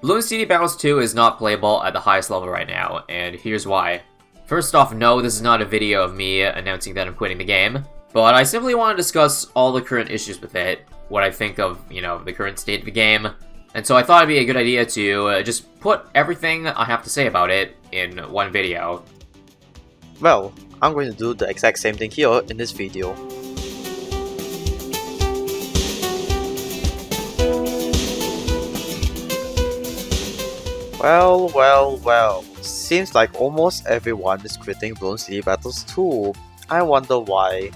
Bloons CD Battles 2 is not playable at the highest level right now, and here's why. First off, no, this is not a video of me announcing that I'm quitting the game, but I simply want to discuss all the current issues with it, what I think of, the current state of the game, and so I thought it'd be a good idea to just put everything I have to say about it in one video. Well, I'm going to do the exact same thing here in this video. Well. Seems like almost everyone is quitting Bloons City Battles 2. I wonder why.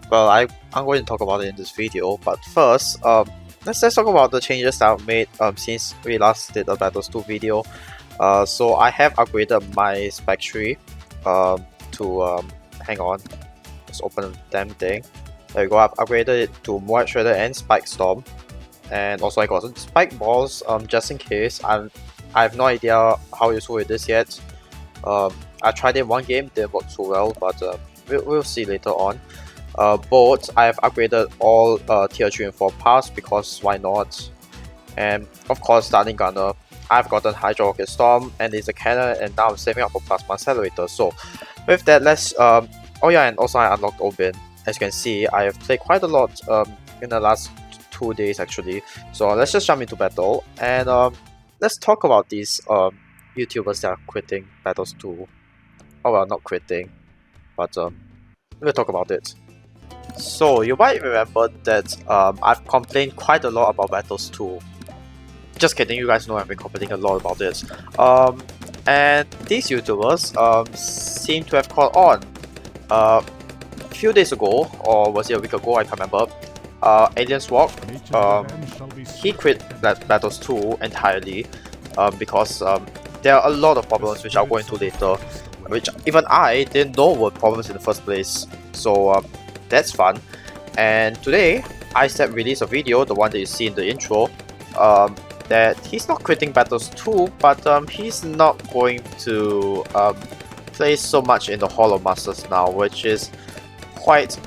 Well, I'm going to talk about it in this video, but first, let's talk about the changes that I've made since we last did the Battles 2 video. So I have upgraded my spec tree to hang on, let's open the damn thing. There we go. I've upgraded it to White Shredder and Spike Storm, and also I got some spike balls just in case. I have no idea how useful it is yet. I tried it in one game, didn't work so well, but we'll see later on. Boats, I have upgraded all tier 3 and 4 paths because why not? And of course, Dartling Gunner, I've gotten Hydro Rocket Storm and Laser Cannon, and now I'm saving up for Plasma Accelerator. So with that, let's oh yeah, and also I unlocked Obyn. As you can see, I have played quite a lot in the last 2 days actually. So let's just jump into battle and let's talk about these YouTubers that are quitting Battles 2. Oh well, not quitting, but we'll talk about it. So you might remember that I've complained quite a lot about Battles 2. Just kidding, you guys know I've been complaining a lot about it. And these YouTubers seem to have caught on. A few days ago, or was it a week ago, I can't remember, Aliensrock, he quit Battles 2 entirely because there are a lot of problems which I'll go into later, which even I didn't know were problems in the first place. So that's fun. And today, ISAB released a video, the one that you see in the intro, that he's not quitting Battles 2, but he's not going to play so much in the Hall of Masters now, which is quite,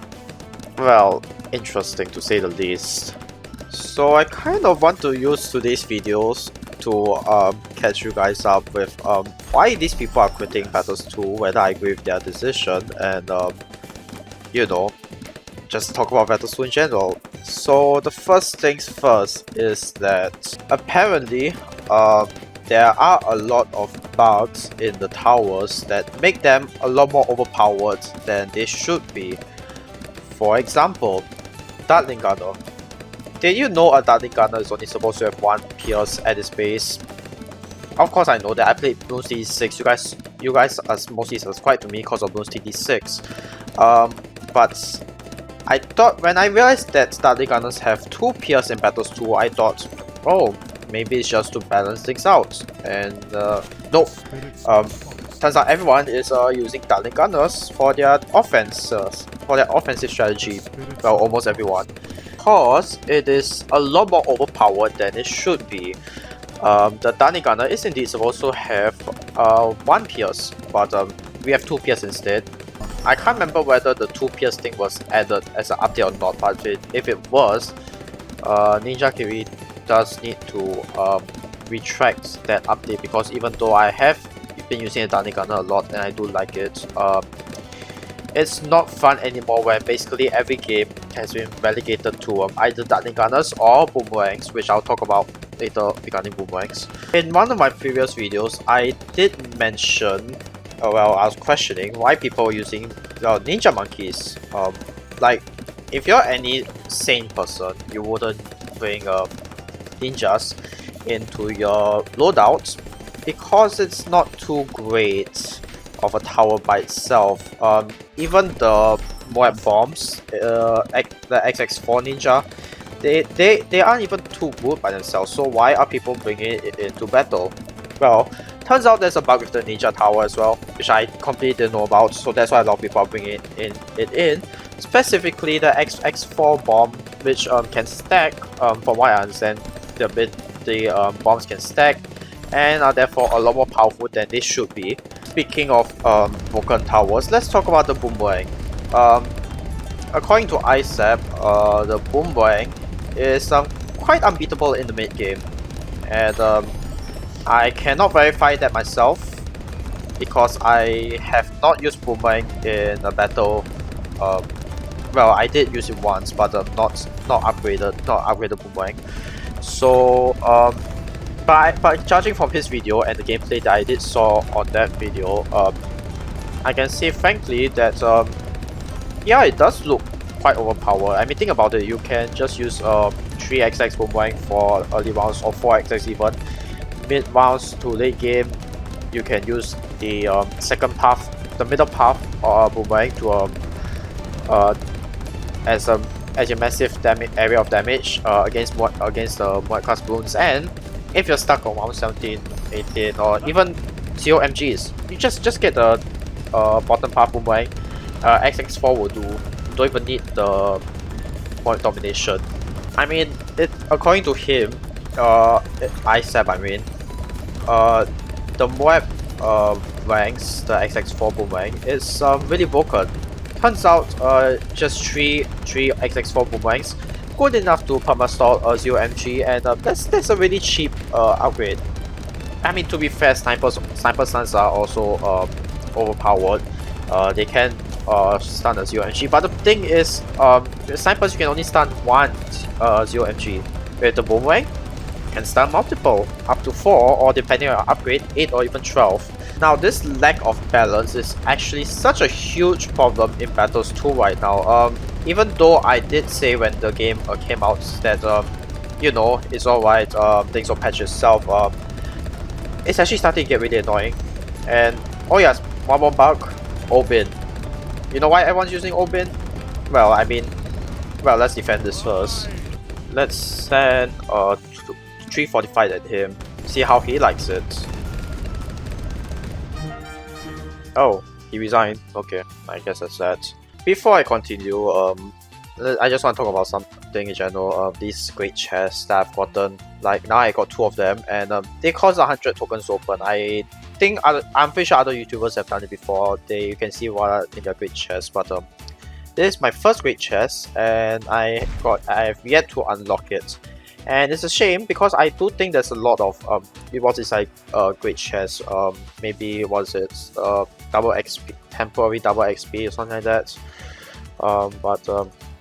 well, interesting to say the least. So I kind of want to use today's videos to catch you guys up with why these people are quitting Battles 2, whether I agree with their decision, and just talk about Battles 2 in general. So the first things first is that apparently there are a lot of bugs in the towers that make them a lot more overpowered than they should be. For example, Dartling Gunner. Did you know a Dartling Gunner is only supposed to have 1 pierce at its base? Of course I know that. I played Bloons TD6. You guys are mostly subscribed to me because of Bloons TD6. But I thought, when I realized that Dartling Gunners have 2 pierce in Battles 2, I thought, oh, maybe it's just to balance things out. And nope. Turns out everyone is using Dartling Gunners for their offenses, for their offensive strategy. Well, almost everyone. Because it is a lot more overpowered than it should be. The Dartling Gunner is indeed supposed to have 1 pierce, but we have 2 pierce instead. I can't remember whether the 2 pierce thing was added as an update or not, but if it was, Ninja Kiri does need to retract that update, because even though I have been using the Dartling Gunner a lot and I do like it, it's not fun anymore when basically every game has been relegated to either Dartling Gunners or Boomerangs, which I'll talk about later regarding Boomerangs. In one of my previous videos, I did mention, well, I was questioning why people are using ninja monkeys. Like, if you're any sane person, you wouldn't bring ninjas into your loadouts because it's not too great of a tower by itself. Even the Moab bombs, the XX4 ninja, they aren't even too good by themselves. So why are people bringing it into battle? Well, turns out there's a bug with the ninja tower as well, which I completely didn't know about. So that's why a lot of people are bringing it in. Specifically the XX4 bomb, which can stack. From what I understand, the bombs can stack and are therefore a lot more powerful than they should be. Speaking of broken towers, let's talk about the boomerang. According to ISAB, the boomerang is quite unbeatable in the mid game, and I cannot verify that myself because I have not used Boomerang in a battle. Well, I did use it once, but not upgraded Boomerang. So but judging from his video and the gameplay that I did saw on that video, I can say frankly that yeah, it does look quite overpowered. I mean, think about it. You can just use 3xx Boomerang for early rounds or 4xx even. Mid rounds to late game, you can use the second path, the middle path Boomerang to as a massive area of damage against the white class balloons. And if you're stuck on round 17, 18, or even 0 MGs, you just get the bottom path Boomerang. XX4 will do. You don't even need the point domination. I mean, according to him, ISAB, I mean, the Moab ranks, the XX4 Boomerang, is really broken. Turns out, just 3 XX4 Boomerangs good enough to perma-stall 0 MG, and that's a really cheap upgrade. I mean, to be fair, sniper stuns are also overpowered. They can stun a 0 MG, but the thing is, snipers you can only stun one 0 MG. With the Boomerang, you can stun multiple, up to 4, or depending on your upgrade, 8 or even 12. Now, this lack of balance is actually such a huge problem in Battles 2 right now. Even though I did say when the game came out that, you know, it's alright, things will patch itself, it's actually starting to get really annoying. And, oh yes, one more bug, Obyn. You know why everyone's using Obyn? Well, I mean, well, let's defend this first. Let's send 345 at him, see how he likes it. Oh, he resigned. Okay, I guess that's that. Before I continue, I just want to talk about something in general. These great chests that I've gotten, like now I got 2 of them, and they cost 100 tokens open. I'm pretty sure other YouTubers have done it before. You can see what are in their great chests, but this is my first great chest, and I have yet to unlock it. And it's a shame because I do think there's a lot of rewards inside great chests. Maybe double XP, temporary double XP or something like that.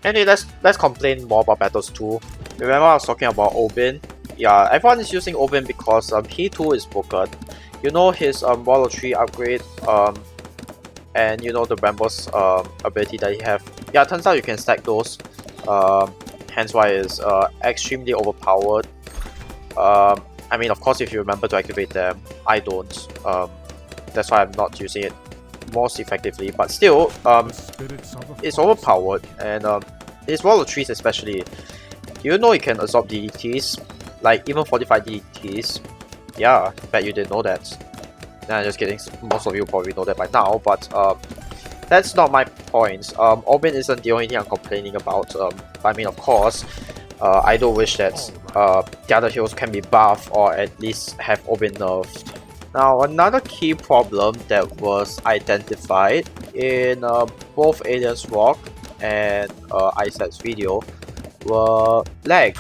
Anyway, let's complain more about Battles 2. Remember I was talking about Obyn? Yeah, everyone is using Obyn because he too is broken. You know his Wall of 3 upgrade, and you know the Rambo's ability that he have. Yeah, it turns out you can stack those. Hence why it's extremely overpowered. I mean, of course, if you remember to activate them, I don't. That's why I'm not using it most effectively. But still, it's overpowered, and his Wall of 3s especially. You know it can absorb DDTs, like even 45 DDTs. Yeah, I bet you didn't know that. Nah, just kidding. Most of you probably know that by now, but that's not my point. Obyn isn't the only thing I'm complaining about. I mean, of course, I do wish that the other heroes can be buffed or at least have Obyn nerfed. Now, another key problem that was identified in both Aliensrock and ISAB's video were lag.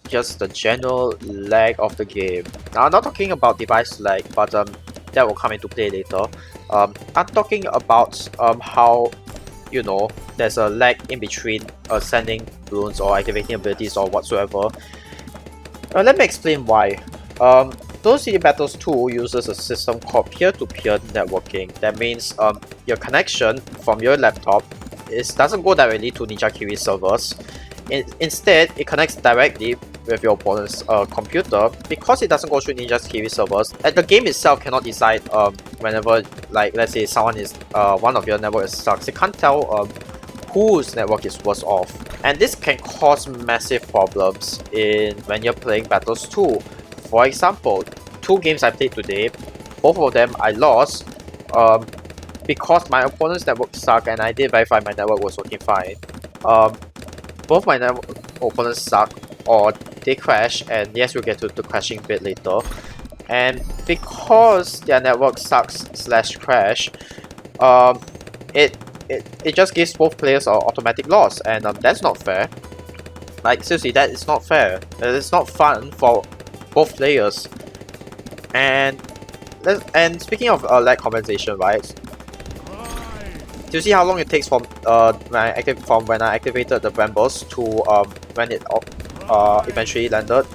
Just the general lag of the game. Now, I'm not talking about device lag, but that will come into play later. I'm talking about how, you know, there's a lag in between sending balloons or activating abilities or whatsoever. Let me explain why. Those City Battles 2 uses a system called peer-to-peer networking. That means your connection from your laptop doesn't go directly to Ninja Kiwi servers. Instead, it connects directly with your opponent's computer. Because it doesn't go through Ninja's Kiwi servers, and the game itself cannot decide whenever, like, let's say someone is one of your network is stuck. It can't tell whose network is worse off, and this can cause massive problems when you're playing Battles 2. For example, 2 games I played today, both of them I lost because my opponent's network sucked, and I did verify my network was working fine. Both my opponents suck, or they crash, and yes, we'll get to the crashing bit later. And because their network sucks / crash, it just gives both players an automatic loss, and that's not fair. Like, seriously, that is not fair. It's not fun for both players. And speaking of lag compensation, right? Do you see how long it takes from when I activated the brambles to when it eventually landed?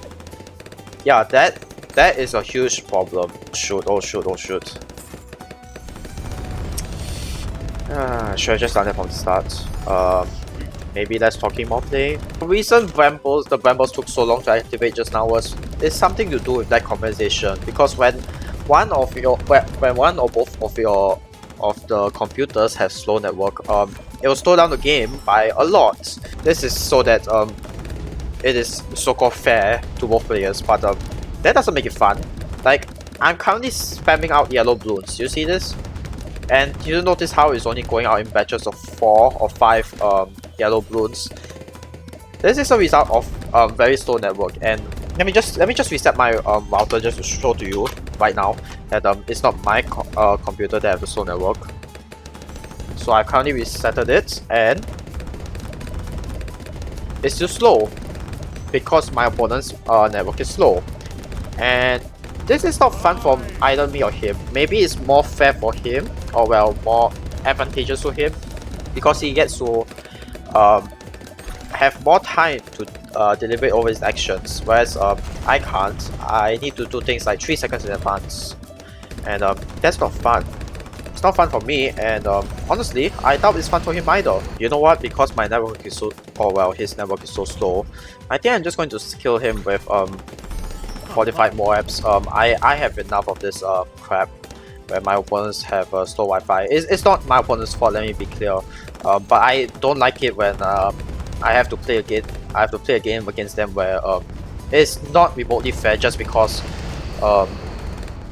Yeah, that is a huge problem. Shoot! Oh shoot! Oh shoot! Should I just done that from the start? Maybe less talking, more play. The reason the brambles took so long to activate just now is something to do with that compensation, because when one or both of the computers have slow network, it will slow down the game by a lot. This is so that it is so-called fair to both players, but that doesn't make it fun. Like, I'm currently spamming out yellow balloons. You see this? And you notice how it's only going out in batches of 4 or 5 yellow balloons. This is a result of very slow network. And let me just reset my router just to show to you right now that it's not my computer that has a slow network. So I currently resetted it, and it's still slow because my opponent's network is slow. And this is not fun for either me or him. Maybe it's more fair for him, or well, more advantageous to him, because he gets to have more time to deliberate over his actions, whereas I can't. I need to do things like 3 seconds in advance, and that's not fun. It's not fun for me, and honestly, I doubt it's fun for him either. You know what? Because my network is his network is so slow, I think I'm just going to kill him with 45 Moabs. I have enough of this crap where my opponents have slow Wi-Fi. It's not my opponent's fault, let me be clear. But I don't like it when I have to play a game against them where it's not remotely fair just because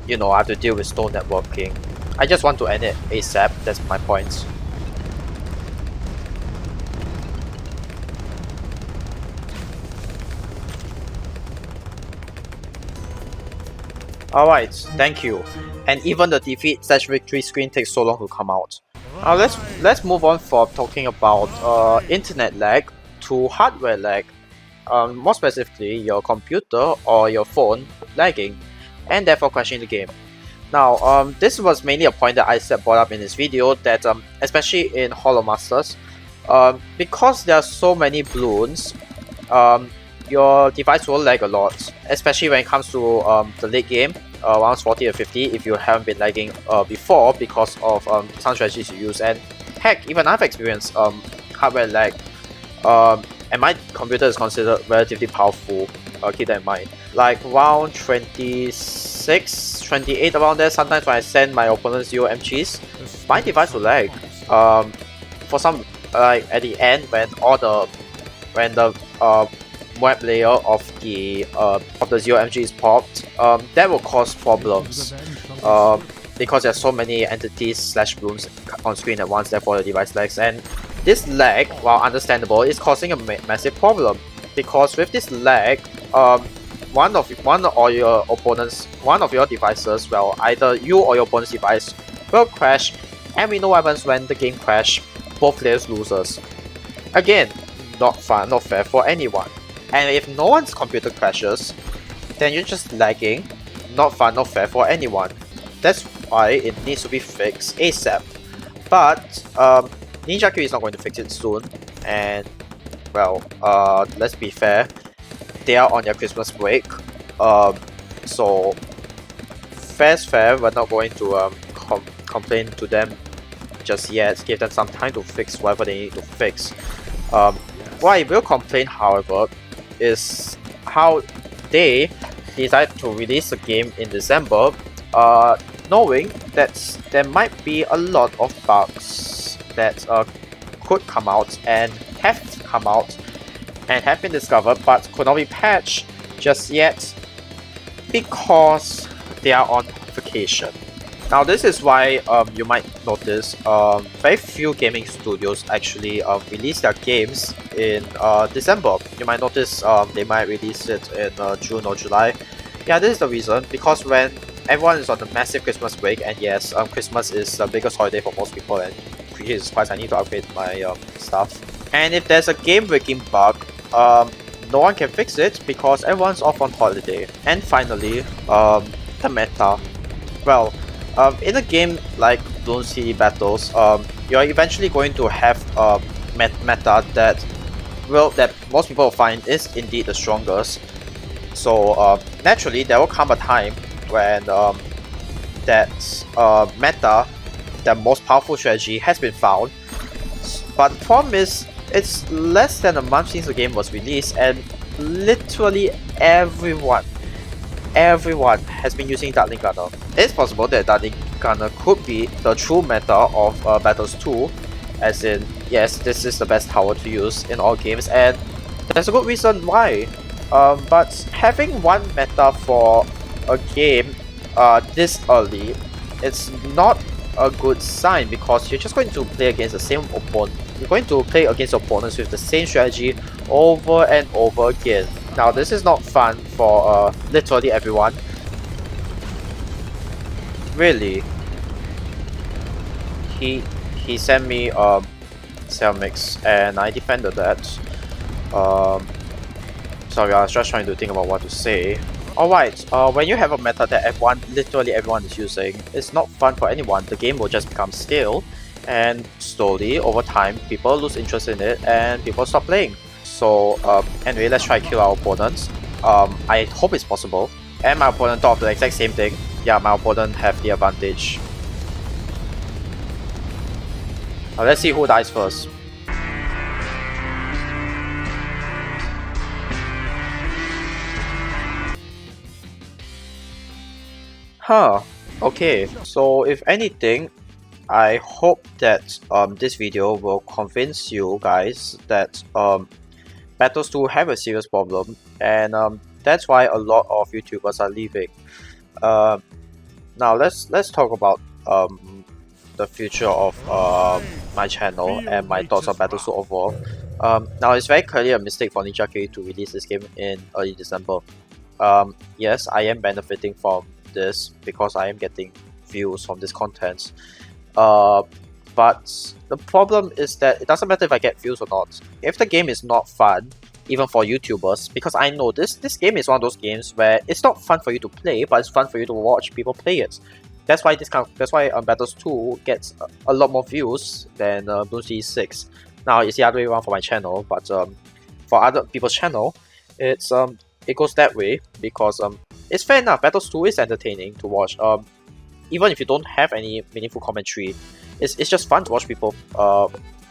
you know, I have to deal with slow networking. I just want to end it ASAP. That's my point. Alright, thank you. And even the defeat/victory screen takes so long to come out. Now let's move on from talking about internet lag to hardware lag. More specifically, your computer or your phone lagging, and therefore crashing the game. Now, this was mainly a point that ISAB brought up in his video, that especially in Hollow Masters, because there are so many balloons, your device will lag a lot, especially when it comes to the late game, rounds 40 or 50, if you haven't been lagging before because of some strategies you use. And heck, even I've experienced hardware lag, and my computer is considered relatively powerful, keep that in mind. Like round 26, 28, around there, sometimes when I send my opponent 0 MGs, my device will lag. For some, like at the end, when the web layer of the 0 MG is popped, that will cause problems because there's so many entities / balloons on screen at once, therefore the device lags. And this lag, while understandable, is causing a massive problem, because with this lag, one of your devices, well, either you or your opponent's device will crash, and we know what happens when the game crashes. Both players loses. Again, not fun, not fair for anyone. And if no one's computer crashes, then you're just lagging. Not fun, not fair for anyone. That's why it needs to be fixed ASAP. But Ninja Q is not going to fix it soon. And well, let's be fair, they are on their Christmas break. So fair's fair. We're not going to complain to them just yet. Give them some time to fix whatever they need to fix. What I will complain, however, is how they decided to release the game in December, knowing that there might be a lot of bugs that could come out and have come out and have been discovered, but could not be patched just yet because they are on vacation. Now this is why you might notice very few gaming studios actually release their games in December. You might notice they might release it in June or July. Yeah, this is the reason, because when everyone is on the massive Christmas break, and yes, Christmas is the biggest holiday for most people, and Jesus Christ, I need to upgrade my stuff. And if there's a game-breaking bug, no one can fix it because everyone's off on holiday. And finally, the meta. Well, in a game like Bloons City Battles, you're eventually going to have a meta that most people find is indeed the strongest. So naturally, there will come a time when that meta, the most powerful strategy, has been found. But the problem is, it's less than a month since the game was released, and literally everyone has been using Dartling Gunner. It's possible that Dartling Gunner could be the true meta of Battles 2, as in, yes, this is the best tower to use in all games, and there's a good reason why. But having one meta for a game this early, it's not a good sign, because you're just going to play against the same opponent. You're going to play against opponents with the same strategy over and over again. Now, this is not fun for literally everyone. Really. He sent me cell mix, and I defended that. Sorry, I was just trying to think about what to say. Alright, when you have a meta that literally everyone is using, it's not fun for anyone. The game will just become stale, and slowly, over time, people lose interest in it and people stop playing. So, anyway, let's try to kill our opponents. I hope it's possible. And my opponent thought of the exact same thing. Yeah, my opponent have the advantage. Now let's see who dies first. Okay, so if anything, I hope that this video will convince you guys that Battles 2 have a serious problem, and that's why a lot of YouTubers are leaving. Now let's talk about the future of my channel and my thoughts on Battles 2 overall. Now, it's very clearly a mistake for Ninja K to release this game in early December. Yes, I am benefiting from this because I am getting views from this content. But the problem is that it doesn't matter if I get views or not. If the game is not fun, even for YouTubers, because I know this game is one of those games where it's not fun for you to play, but it's fun for you to watch people play it. That's why Battles 2 gets a lot more views than Bloons City 6. Now, it's the other way around for my channel, but for other people's channel, it goes that way because it's fair enough. Battles 2 is entertaining to watch. Even if you don't have any meaningful commentary, it's just fun to watch people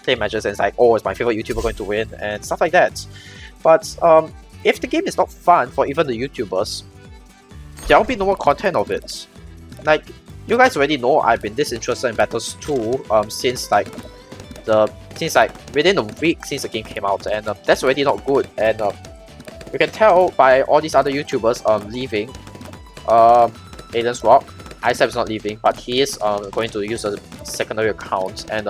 play matches, and it's like, oh, is my favorite YouTuber going to win, and stuff like that. But if the game is not fun for even the YouTubers, there will be no more content of it. Like, you guys already know I've been disinterested in Battles 2 since within a week since the game came out, and that's already not good. And you can tell by all these other YouTubers leaving. Aliensrock, ISAB is not leaving, but he is going to use a secondary account. And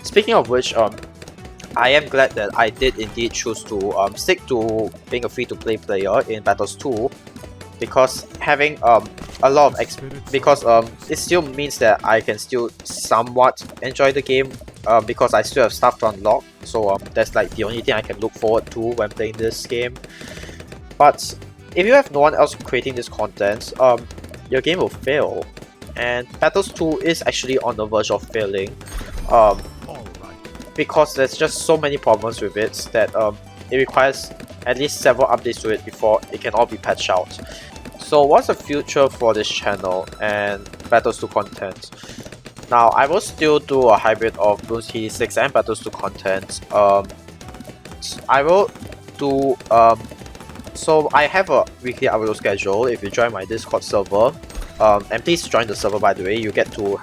speaking of which, I am glad that I did indeed choose to stick to being a free-to-play player in Battles 2, because having a lot of it still means that I can still somewhat enjoy the game, because I still have stuff to unlock. So that's like the only thing I can look forward to when playing this game. But if you have no one else creating this content, your game will fail, and Battles 2 is actually on the verge of failing, because there's just so many problems with it that it requires at least several updates to it before it can all be patched out. So what's the future for this channel and Battles 2 content? Now, I will still do a hybrid of Bloons City 6 and Battles 2 content. I will do so I have a weekly upload schedule. If you join my Discord server, and please join the server, by the way, you get to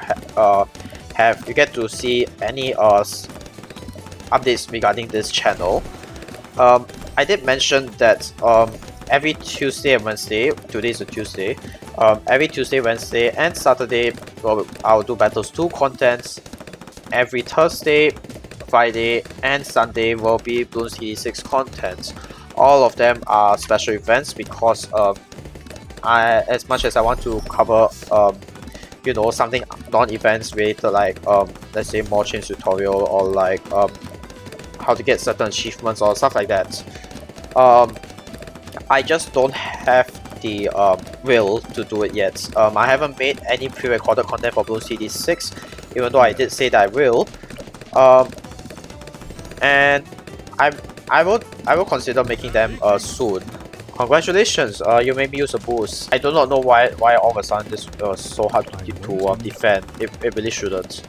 see any updates regarding this channel. I did mention that every Tuesday and Wednesday, today is a Tuesday, every Tuesday, Wednesday, and Saturday, I'll do Battles 2 contents. Every Thursday, Friday, and Sunday will be Bloons City 6 content. All of them are special events because as much as I want to cover you know, something non-events related, like let's say more change tutorial, or like how to get certain achievements or stuff like that, I just don't have the will to do it yet. I haven't made any pre-recorded content for Bloons TD6, even though I did say that I will. And I will consider making them soon. Congratulations, you made me use a boost. I do not know why all of a sudden this was so hard to defend. It really shouldn't.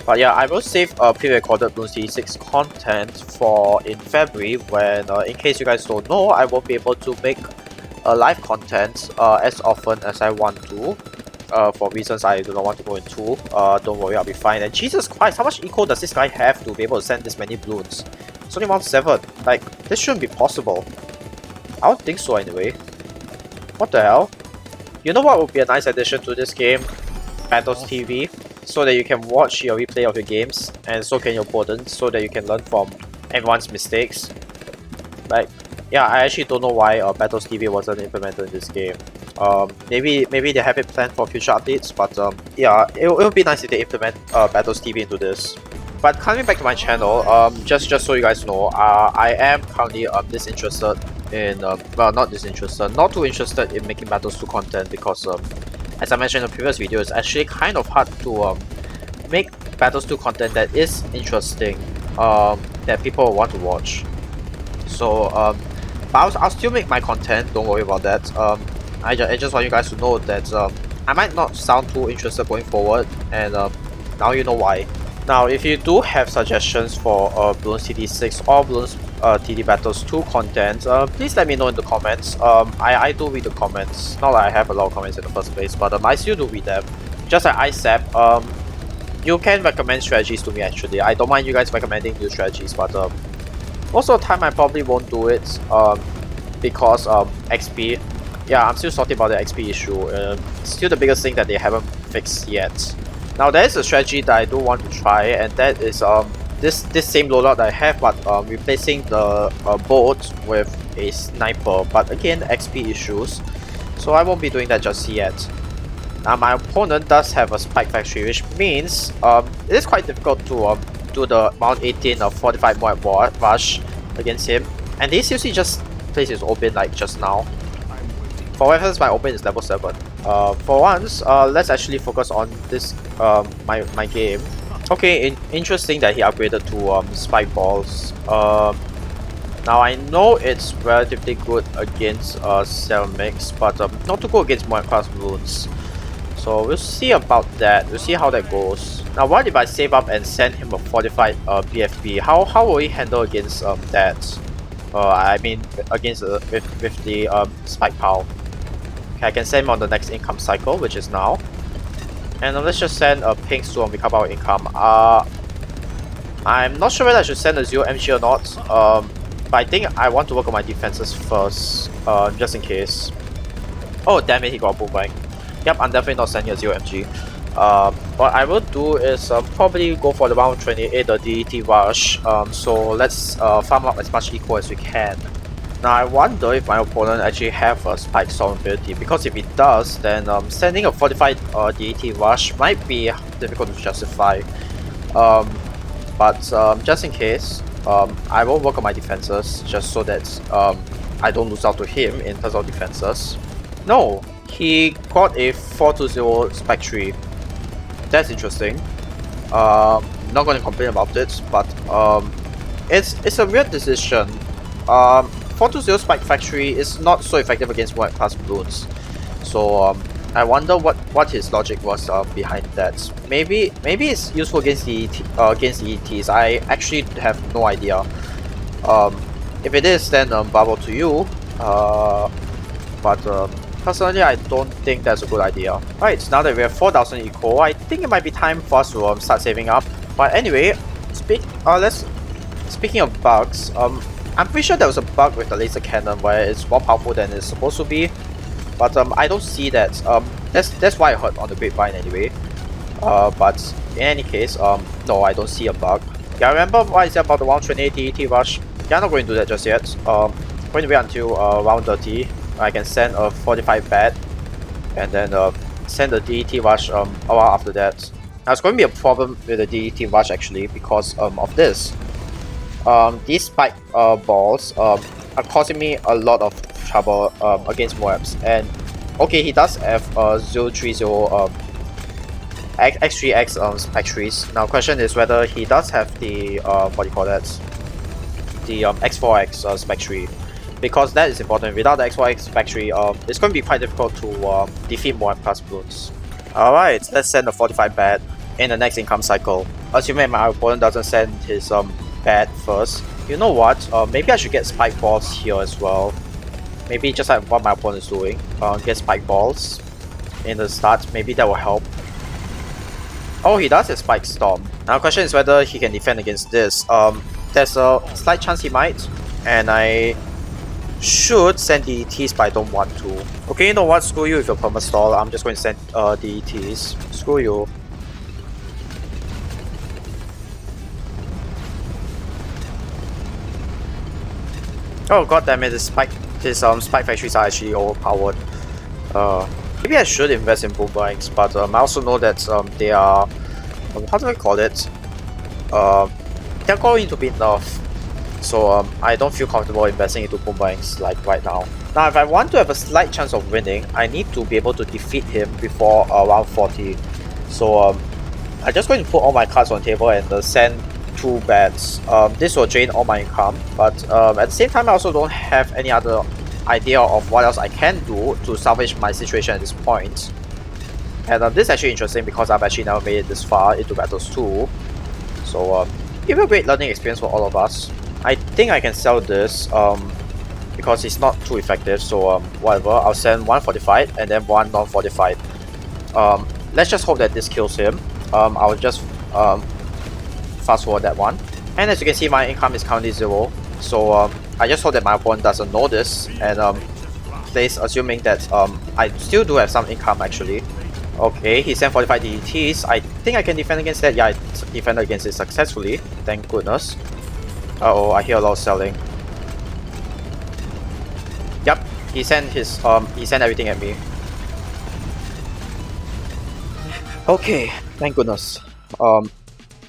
But yeah, I will save pre-recorded Bloons TD6 content for in February when, in case you guys don't know, I won't be able to make live content as often as I want to. For reasons I do not want to go into. Don't worry, I'll be fine. And Jesus Christ, how much eco does this guy have to be able to send this many balloons? It's only round 7. Like, this shouldn't be possible. I don't think so anyway. What the hell? You know what would be a nice addition to this game? Battles TV. So that you can watch your replay of your games, and so can your opponents, so that you can learn from everyone's mistakes. Like, yeah, I actually don't know why Battles TV wasn't implemented in this game. Maybe they have it planned for future updates, but yeah, it would be nice if they implement Battles TV into this. But coming back to my channel, just so you guys know, I am currently disinterested in well, not disinterested, not too interested in making Battles 2 content because as I mentioned in the previous video, it's actually kind of hard to make Battles 2 content that is interesting, that people want to watch. So but I'll still make my content, don't worry about that. I just want you guys to know that I might not sound too interested going forward, and now you know why. Now, if you do have suggestions for Bloons TD6 or Bloons TD Battles 2 content, please let me know in the comments. I do read the comments. Not that I have a lot of comments in the first place, but I still do read them. Just like ISAB, you can recommend strategies to me actually. I don't mind you guys recommending new strategies, but most of the time I probably won't do it because XP. Yeah, I'm still sorting about the XP issue. Still the biggest thing that they haven't fixed yet. Now there is a strategy that I do want to try, and that is this same loadout that I have, but replacing the bolt with a sniper. But again, XP issues, so I won't be doing that just yet. Now my opponent does have a spike factory, which means it is quite difficult to do the round 18 of 45 more rush against him. And he seriously just plays his Obyn like just now. For reference, my Obyn is level 7. For once, let's actually focus on this my game. Okay, interesting that he upgraded to spike balls. Now I know it's relatively good against ceramics, but not too good against more class balloons. So we'll see about that. We'll see how that goes. Now, what if I save up and send him a fortified BFB? How will he handle against that? I mean, against with the spike pile. Okay, I can send him on the next income cycle, which is now. And let's just send a ping to recover our income. I'm not sure whether I should send a 0 MG or not. But I think I want to work on my defenses first, just in case. Oh damn it, he got a boomerang. Yep, I'm definitely not sending a 0 MG. What I will do is probably go for the round 28, the DET rush. So let's farm up as much eco as we can. Now I wonder if my opponent actually have a spike storm ability, because if he does, then sending a fortified DET rush might be difficult to justify. But just in case, I will work on my defenses just so that I don't lose out to him in terms of defenses. No, he got a 420 spike tree. That's interesting. Not going to complain about it, but it's a weird decision. 420 Spike Factory is not so effective against white class balloons, so I wonder what his logic was behind that. Maybe it's useful against the ETs. I actually have no idea. If it is, then bravo to you. But personally, I don't think that's a good idea. Right, now that we have 4,000 eco, I think it might be time for us to start saving up. But anyway, speaking of bugs, I'm pretty sure there was a bug with the laser cannon where it's more powerful than it's supposed to be, but I don't see that. That's why I heard on the grapevine anyway. But in any case, no, I don't see a bug. Yeah, remember what I said about the round 28 DET rush? Yeah, I'm not going to do that just yet. Going to wait until round 30. I can send a 45 bat, and then send the DET rush a while after that. Now it's going to be a problem with the DET rush actually because of this. These spike balls are causing me a lot of trouble against Moabs, and Okay, he does have 030 X3X spec trees. Now question is whether he does have the what do you call that? The X4X spec tree. Because that is important. Without the X4X spec tree, it's going to be quite difficult to defeat more plus Bloons. Alright, let's send a 45 bat in the next income cycle. Assuming my opponent doesn't send his bat first. You know what? Maybe I should get spike balls here as well. Maybe just like what my opponent is doing. Get spike balls in the start. Maybe that will help. Oh, he does have spike storm. Now the question is whether he can defend against this. There's a slight chance he might. And I should send DETs, but I don't want to. Okay, you know what? Screw you with your perma stall. I'm just going to send DETs. Screw you. Oh god damn it! His spike factories are actually overpowered. Maybe I should invest in boomerangs, but I also know that they are how do I call it? They're going to be nerfed. So I don't feel comfortable investing into boomerangs like right now. Now if I want to have a slight chance of winning, I need to be able to defeat him before round 40. So I'm just going to put all my cards on the table and send 2 bats. This will drain all my income, but at the same time I also don't have any other idea of what else I can do to salvage my situation at this point. And this is actually interesting because I've actually never made it this far into Battles 2. So it will be a great learning experience for all of us. I think I can sell this because it's not too effective, so whatever, I'll send 1 fortified and then 1 non-fortified. Let's just hope that this kills him. I'll just fast forward that one. And as you can see, my income is currently 0. So I just hope that my opponent doesn't know this and plays assuming that I still do have some income actually. Okay, he sent 45 DETs. I think I can defend against that. Yeah, I defended against it successfully. Thank goodness. Uh-oh, I hear a lot of selling. Yep, he sent his he sent everything at me. Okay, thank goodness.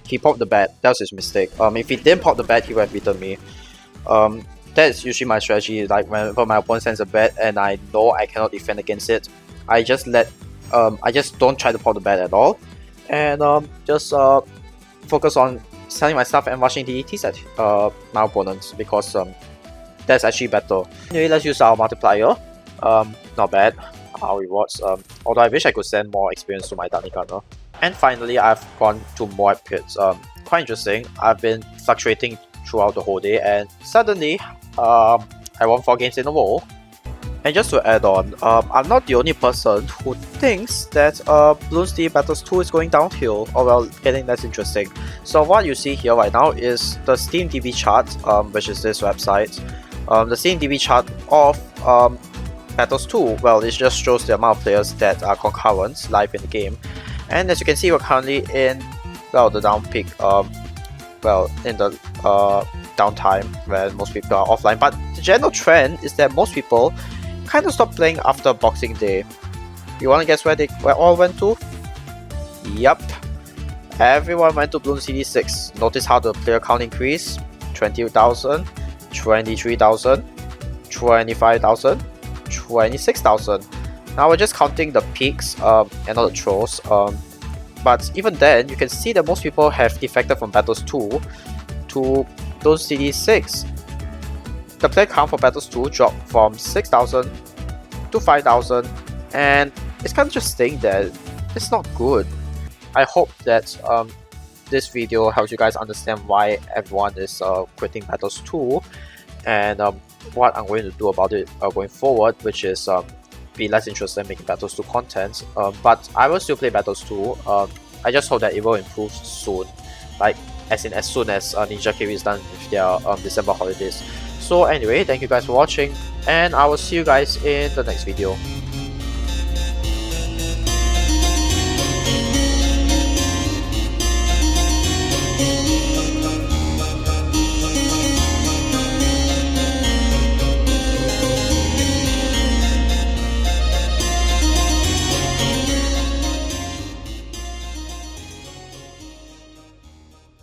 He popped the bat. That was his mistake. If he didn't pop the bat, he would have beaten me. That is usually my strategy. Like whenever my opponent sends a bat and I know I cannot defend against it, I just don't try to pop the bat at all, and just focus on selling my stuff and rushing DETs at my opponents because that's actually better. Anyway, let's use our multiplier. Not bad. Our rewards. Although I wish I could send more experience to my dartling gunner. And finally, I've gone to more pits. Quite interesting. I've been fluctuating throughout the whole day, and suddenly, I won 4 games in a row. And just to add on, I'm not the only person who thinks that Bloons TD Battles 2 is going downhill, or well, getting less interesting. So what you see here right now is the Steam DB chart, which is this website. The Steam DB chart of Battles 2, well, it just shows the amount of players that are concurrent live in the game. And as you can see, we're currently in, well, the down peak, well, in the downtime where most people are offline. But the general trend is that most people kind of stopped playing after Boxing Day. You want to guess where they all went to? Yup, everyone went to Bloons TD 6. Notice how the player count increased: 20,000, 23,000, 25,000, 26,000. Now we're just counting the peaks and not the trolls. But even then, you can see that most people have defected from Battles 2 to Bloons TD 6. The player count for Battles 2 dropped from 6,000 to 5,000, and it's kind of just staying there. It's not good. I hope that this video helps you guys understand why everyone is quitting Battles 2, and what I'm going to do about it going forward, which is be less interested in making Battles 2 content. But I will still play Battles 2. I just hope that it will improve soon, like as soon as Ninja Kiwi is done with their December holidays. So anyway, thank you guys for watching, and I will see you guys in the next video.